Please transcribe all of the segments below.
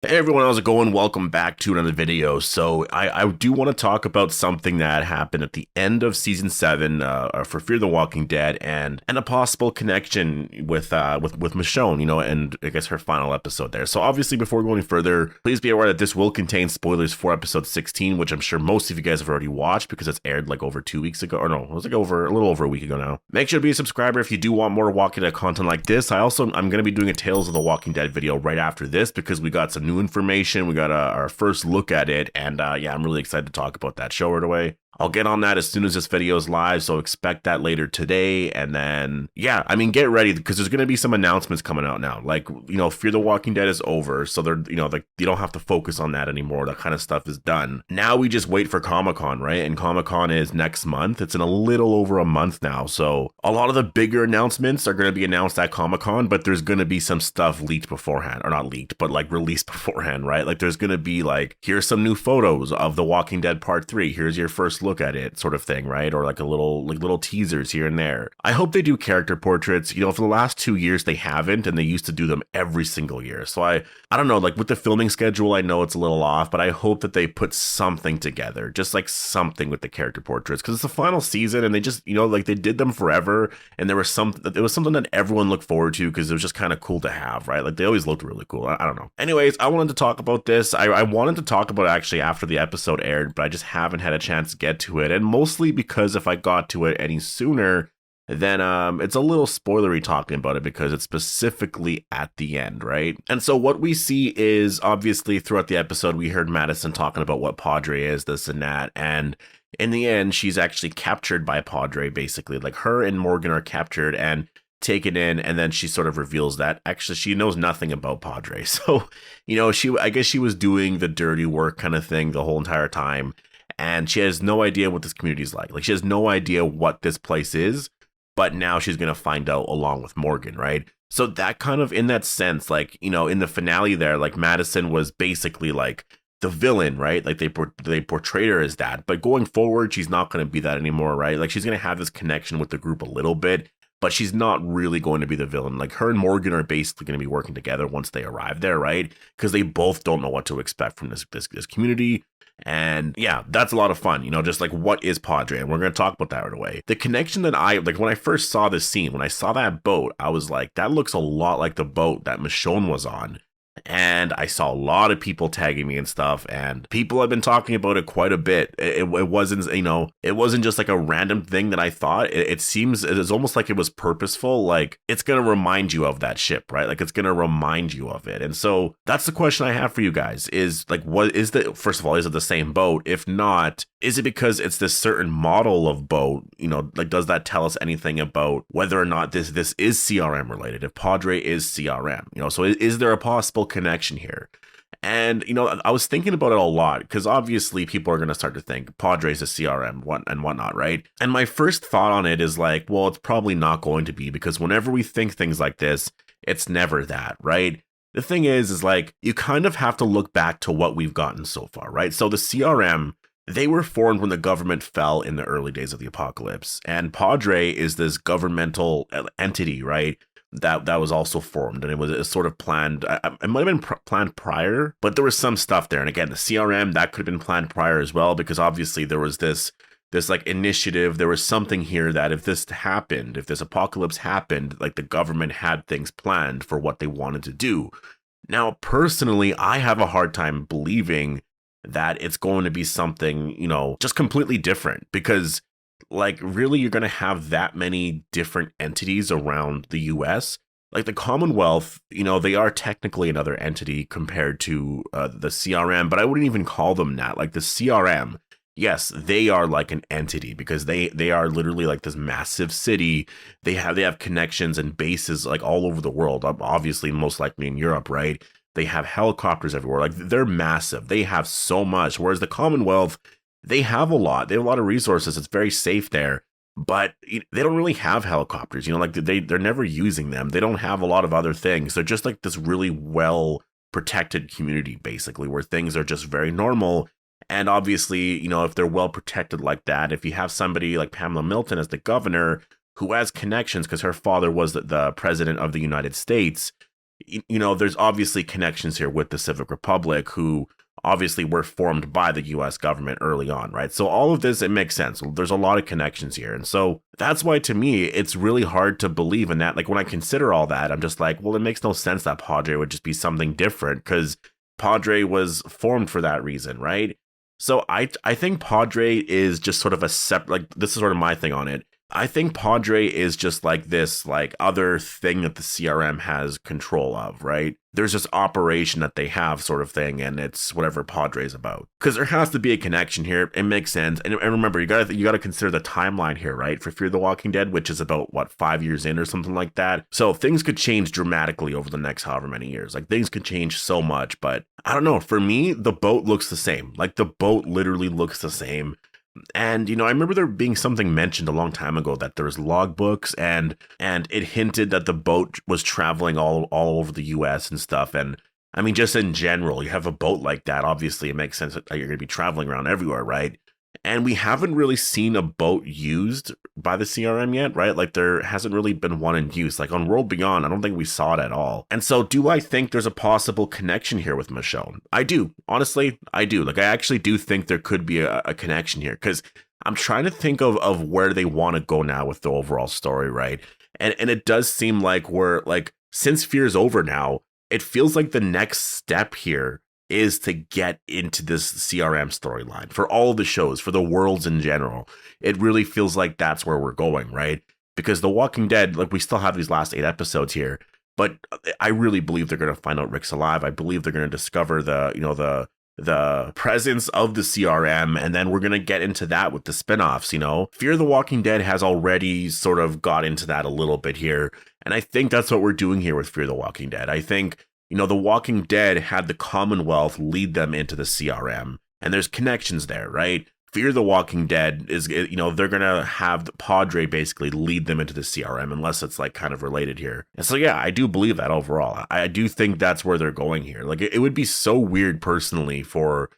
Hey everyone, how's it going? Welcome back to another video. So I do want to talk about something that happened at the end of season 7 for Fear the Walking Dead and a possible connection with Michonne, and I guess her final episode there. So obviously, before going further, please be aware that this will contain spoilers for episode 16, which I'm sure most of you guys have already watched because it's aired like over 2 weeks ago, or no, it was like over a little over a week ago now. Make sure to be a subscriber if you do want more Walking Dead content like this. I'm going to be doing a Tales of the Walking Dead video right after this because we got some new information. We got our first look at it, and yeah, I'm really excited to talk about that show right away. I'll get on that as soon as this video is live, so expect that later today. And then, yeah, I mean, get ready because there's going to be some announcements coming out now. Like, Fear the Walking Dead is over, so they're, like, you don't have to focus on that anymore. That kind of stuff is done. Now we just wait for Comic-Con, right? And Comic-Con is next month. It's in a little over a month now, so a lot of the bigger announcements are going to be announced at Comic-Con, but there's going to be some stuff leaked beforehand, or not leaked, but like released beforehand, right? Like, there's going to be like, here's some new photos of The Walking Dead Part 3. Here's your first look at it, sort of thing, right? Or like little teasers here and there. I hope they do character portraits. For the last 2 years they haven't, and they used to do them every single year. So I don't know, like with the filming schedule, I know it's a little off, but I hope that they put something together, just like something with the character portraits, because it's the final season, and they just, like they did them forever, and it was something that everyone looked forward to because it was just kind of cool to have, right? Like they always looked really cool. I don't know. Anyways, I wanted to talk about this. I wanted to talk about it actually after the episode aired, but I just haven't had a chance to get to it, and mostly because if I got to it any sooner, then it's a little spoilery talking about it because it's specifically at the end, right? And so what we see is, obviously throughout the episode, we heard Madison talking about what Padre is, this and that, and in the end, she's actually captured by Padre, basically. Like, her and Morgan are captured and taken in, and then she sort of reveals that actually she knows nothing about Padre. So, I guess she was doing the dirty work kind of thing the whole entire time, and she has no idea what this community is like. Like, she has no idea what this place is, but now she's going to find out along with Morgan, right? So that kind of, in that sense, like, in the finale there, like, Madison was basically like the villain, right? Like, they portrayed her as that, but going forward, she's not going to be that anymore, right? Like, she's going to have this connection with the group a little bit, but she's not really going to be the villain. Like, her and Morgan are basically going to be working together once they arrive there, right? Because they both don't know what to expect from this community. And yeah, that's a lot of fun, just like, what is Padre? And we're going to talk about that right away. The connection that when I first saw this scene, when I saw that boat, I was like, that looks a lot like the boat that Michonne was on. And I saw a lot of people tagging me and stuff, and people have been talking about it quite a bit. It wasn't, it wasn't just like a random thing that I thought. It seems, it's almost like it was purposeful. Like, it's going to remind you of that ship, right? Like, it's going to remind you of it. And so that's the question I have for you guys is, like, first of all, is it the same boat? If not, is it because it's this certain model of boat? Like, does that tell us anything about whether or not this is CRM related? If Padre is CRM, so is there a possible connection here? And I was thinking about it a lot because obviously people are going to start to think Padre's a CRM and whatnot, right? And my first thought on it is like, well, it's probably not going to be, because whenever we think things like this, it's never that, right? The thing is like, you kind of have to look back to what we've gotten so far, right? So the CRM, they were formed when the government fell in the early days of the apocalypse, and Padre is this governmental entity, right? That was also formed, and it was sort of planned. It might have been planned prior, but there was some stuff there. And again, the CRM, that could have been planned prior as well, because obviously there was this like initiative. There was something here that if this happened, if this apocalypse happened, like, the government had things planned for what they wanted to do. Now, personally, I have a hard time believing that it's going to be something, just completely different, because, like, really, you're going to have that many different entities around the US. Like, the Commonwealth, they are technically another entity compared to the CRM, but I wouldn't even call them that. Like, the CRM, yes, they are like an entity because they are literally like this massive city. They have connections and bases like all over the world, obviously most likely in Europe, right? They have helicopters everywhere. Like, they're massive. They have so much. Whereas the Commonwealth, they have a lot. They have a lot of resources. It's very safe there. But they don't really have helicopters. Like, they're never using them. They don't have a lot of other things. They're just like this really well protected community, basically, where things are just very normal. And obviously, if they're well protected like that, if you have somebody like Pamela Milton as the governor who has connections because her father was the president of the United States, you know, there's obviously connections here with the Civic Republic, who obviously were formed by the US government early on, right? So all of this, it makes sense. There's a lot of connections here. And so that's why, to me, it's really hard to believe in that. Like, when I consider all that, I'm just like, well, it makes no sense that Padre would just be something different, because Padre was formed for that reason, right? So I think Padre is just sort of a separate, like, this is sort of my thing on it. I think Padre is just like this, like, other thing that the CRM has control of, right? There's this operation that they have, sort of thing, and it's whatever Padre's about. Because there has to be a connection here. It makes sense. And remember, you gotta consider the timeline here, right? For Fear the Walking Dead, which is about, what, 5 years in or something like that. So things could change dramatically over the next however many years. Like, things could change so much, but I don't know. For me, the boat looks the same. Like, the boat literally looks the same. And, you know, I remember there being something mentioned a long time ago that there was logbooks, and it hinted that the boat was traveling all over the US and stuff. And I mean, just in general, you have a boat like that, obviously it makes sense that you're going to be traveling around everywhere, right? And we haven't really seen a boat used by the CRM yet, right? Like, there hasn't really been one in use. Like, on World Beyond, I don't think we saw it at all. And so, do I think there's a possible connection here with Michonne? I do. Honestly, I do. Like, I actually do think there could be a connection here, because I'm trying to think of where they want to go now with the overall story, right? And it does seem like we're, like, since Fear's over now, it feels like the next step here is to get into this CRM storyline for all the shows, for the worlds in general. It really feels like that's where we're going, right? Because The Walking Dead, like, we still have these last 8 episodes here, but I really believe they're going to find out Rick's alive. I believe they're going to discover the presence of the CRM, and then we're going to get into that with the spinoffs, you know? Fear the Walking Dead has already sort of got into that a little bit here, and I think that's what we're doing here with Fear the Walking Dead. I think, you know, The Walking Dead had the Commonwealth lead them into the CRM, and there's connections there, right? Fear the Walking Dead is, you know, they're going to have the Padre basically lead them into the CRM, unless it's, like, kind of related here. And so, yeah, I do believe that overall. I do think that's where they're going here. Like, it would be so weird personally for,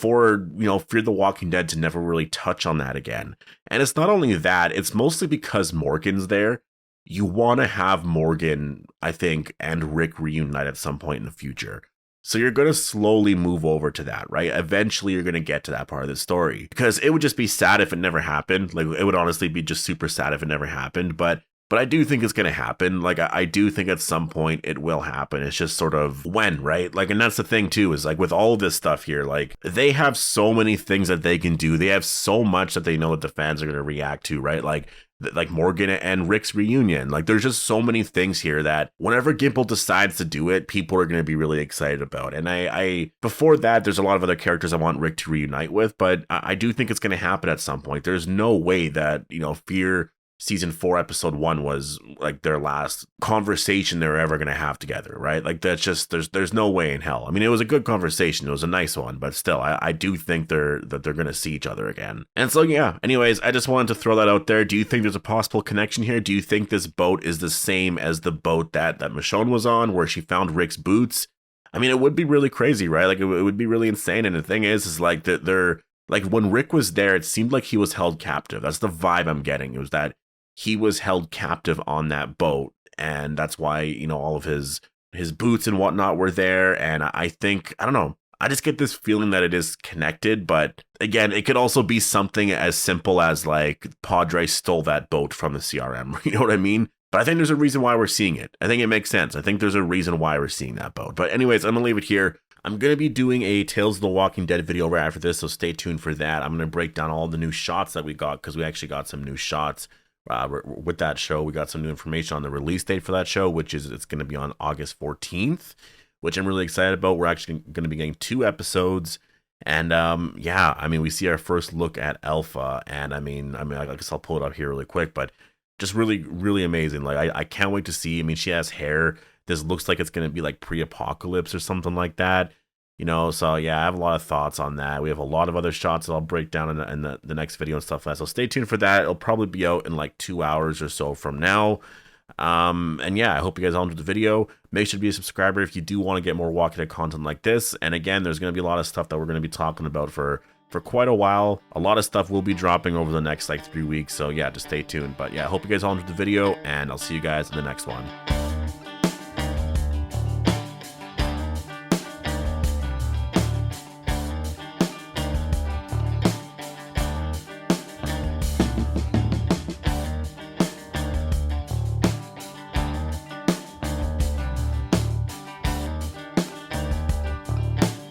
you know, Fear the Walking Dead to never really touch on that again. And it's not only that, it's mostly because Morgan's there. You want to have Morgan, I think, and Rick reunite at some point in the future. So you're going to slowly move over to that, right? Eventually, you're going to get to that part of the story, because it would just be sad if it never happened. Like, it would honestly be just super sad if it never happened. But I do think it's going to happen. Like, I do think at some point it will happen. It's just sort of when, right? Like, and that's the thing too, is like with all of this stuff here, like, they have so many things that they can do. They have so much that they know that the fans are going to react to, right? Like Morgan and Rick's reunion. Like, there's just so many things here that whenever Gimple decides to do it, people are going to be really excited about. And I before that, there's a lot of other characters I want Rick to reunite with, but I do think it's going to happen at some point. There's no way that, you know, Fear Season 4, Episode 1 was, like, their last conversation they're ever going to have together, right? Like, that's just, there's no way in hell. I mean, it was a good conversation. It was a nice one, but still, I do think they're going to see each other again. And so, yeah, anyways, I just wanted to throw that out there. Do you think there's a possible connection here? Do you think this boat is the same as the boat that Michonne was on, where she found Rick's boots? I mean, it would be really crazy, right? Like, it would be really insane. And the thing is like, they're, like, when Rick was there, it seemed like he was held captive. That's the vibe I'm getting. It was that he was held captive on that boat, and that's why, you know, all of his boots and whatnot were there. And I think, I don't know, I just get this feeling that it is connected. But again, it could also be something as simple as, like, Padre stole that boat from the CRM. You know what I mean? But I think there's a reason why we're seeing it. I think it makes sense. I think there's a reason why we're seeing that boat. But anyways, I'm gonna leave it here. I'm going to be doing a Tales of the Walking Dead video right after this, so stay tuned for that. I'm going to break down all the new shots that we got, because we actually got some new shots. With that show, we got some new information on the release date for that show, which is, it's going to be on August 14th, which I'm really excited about. We're actually going to be getting 2 episodes, and yeah, I mean, we see our first look at Alpha, and I mean, I guess I'll pull it up here really quick, but just really, really amazing. Like, I can't wait to see. I mean, she has hair. This looks like it's going to be like pre-apocalypse or something like that. You know, so yeah, I have a lot of thoughts on that. We have a lot of other shots that I'll break down in the next video and stuff like that. So stay tuned for that. It'll probably be out in like 2 hours or so from now. And yeah, I hope you guys all enjoyed the video. Make sure to be a subscriber if you do want to get more Walking Dead content like this. And again, there's going to be a lot of stuff that we're going to be talking about for quite a while. A lot of stuff will be dropping over the next like 3 weeks. So yeah, just stay tuned. But yeah, I hope you guys all enjoyed the video, and I'll see you guys in the next one.